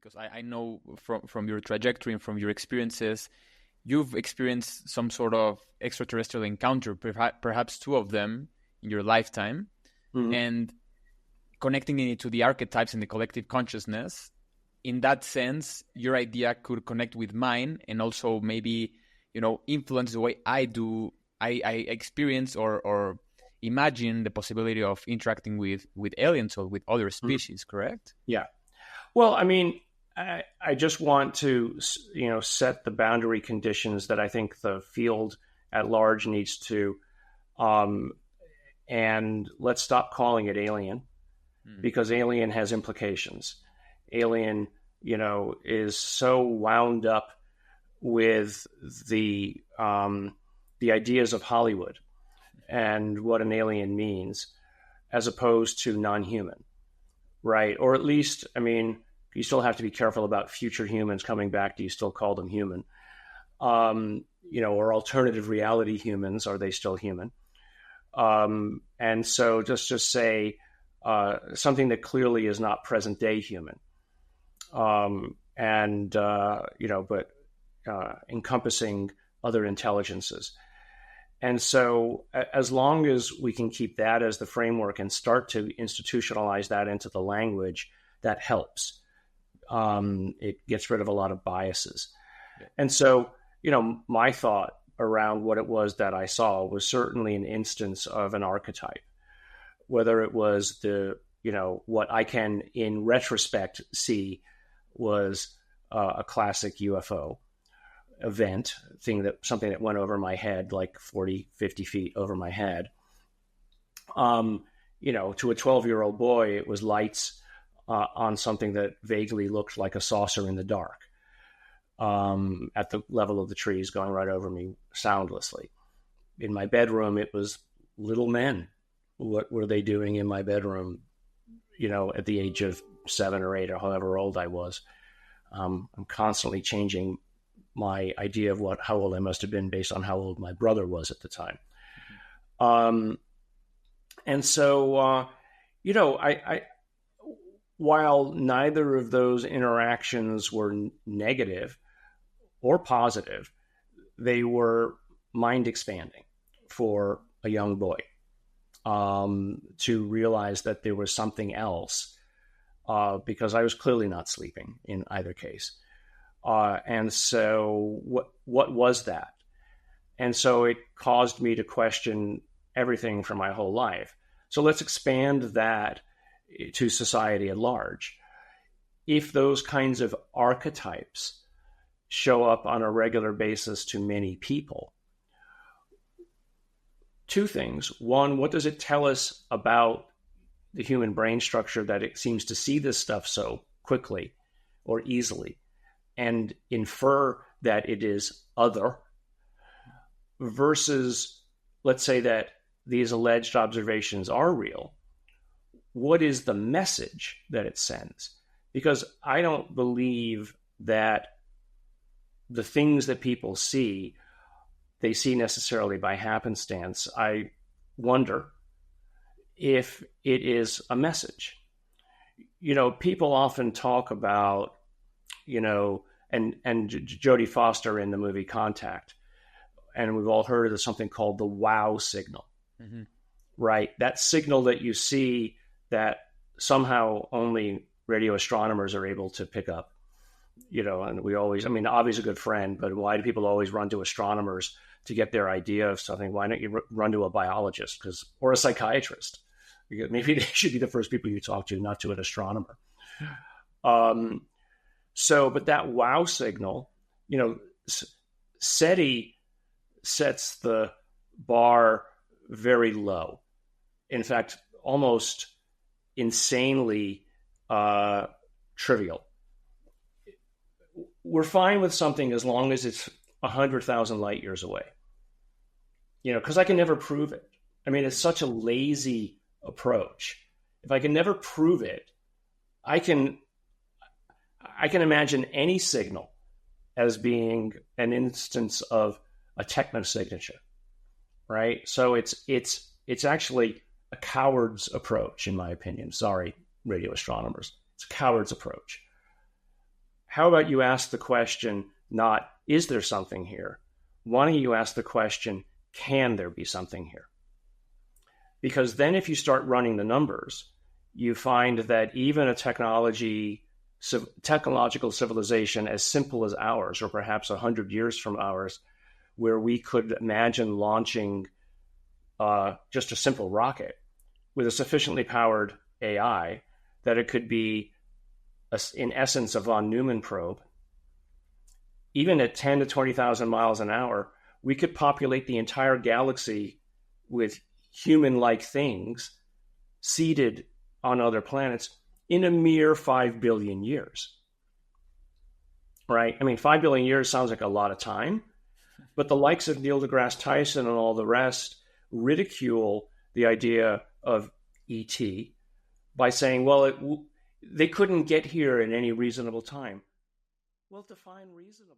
because I know from your trajectory and from your experiences, you've experienced some sort of extraterrestrial encounter, perhaps two of them in your lifetime, and connecting it to the archetypes and the collective consciousness. In that sense, your idea could connect with mine and also maybe, influence the way I experience or imagine the possibility of interacting with aliens or with other species, correct? Yeah. Well, I mean, I just want to, set the boundary conditions that I think the field at large needs to, and let's stop calling it alien, because alien has implications. Alien, is so wound up with the ideas of Hollywood and what an alien means, as opposed to non-human, right? Or at least, I mean, you still have to be careful about future humans coming back. Do you still call them human? Or alternative reality humans, are they still human? And so just say something that clearly is not present day human. But encompassing other intelligences. And so as long as we can keep that as the framework and start to institutionalize that into the language, that helps. It gets rid of a lot of biases. Yeah. And so, my thought around what it was that I saw was certainly an instance of an archetype, whether it was what I can in retrospect see was a classic UFO event, something that went over my head, like 40, 50 feet over my head. To a 12-year-old boy, it was lights on something that vaguely looked like a saucer in the dark, at the level of the trees going right over me soundlessly. In my bedroom, it was little men. What were they doing in my bedroom, at the age of 7 or 8 or however old I was? I'm constantly changing my idea of how old I must have been based on how old my brother was at the time. And so, I while neither of those interactions were negative or positive, they were mind expanding for a young boy, to realize that there was something else, because I was clearly not sleeping in either case. And so what was that? And so it caused me to question everything for my whole life. So let's expand that to society at large. If those kinds of archetypes show up on a regular basis to many people, two things. One, what does it tell us about the human brain structure that it seems to see this stuff so quickly or easily and infer that it is other, versus, let's say that these alleged observations are real? What is the message that it sends? Because I don't believe that the things that people see, they see necessarily by happenstance. I wonder if it is a message. People often talk about, and Jodie Foster in the movie Contact, and we've all heard of something called the wow signal, right? That signal that you see that somehow only radio astronomers are able to pick up, and Avi's a good friend, but why do people always run to astronomers to get their idea of something? Why don't you run to a biologist or a psychiatrist? Maybe they should be the first people you talk to, not to an astronomer. But that wow signal, SETI sets the bar very low. In fact, almost insanely trivial. We're fine with something as long as it's 100,000 light years away. Because I can never prove it. It's such a lazy approach. If I can never prove it, I can imagine any signal as being an instance of a technosignature, right? So it's actually a coward's approach, in my opinion. Sorry, radio astronomers. It's a coward's approach. how about you ask the question, not, is there something here? Why don't you ask the question, can there be something here? Because then if you start running the numbers, you find that even a technological civilization as simple as ours, or perhaps 100 years from ours, where we could imagine launching just a simple rocket with a sufficiently powered AI that it could be, in essence, a von Neumann probe, even at 10 to 20,000 miles an hour, we could populate the entire galaxy with human-like things seeded on other planets in a mere 5 billion years. Right? I mean, 5 billion years sounds like a lot of time, but the likes of Neil deGrasse Tyson and all the rest ridicule the idea of ET by saying, well, they couldn't get here in any reasonable time. Well, define reasonable.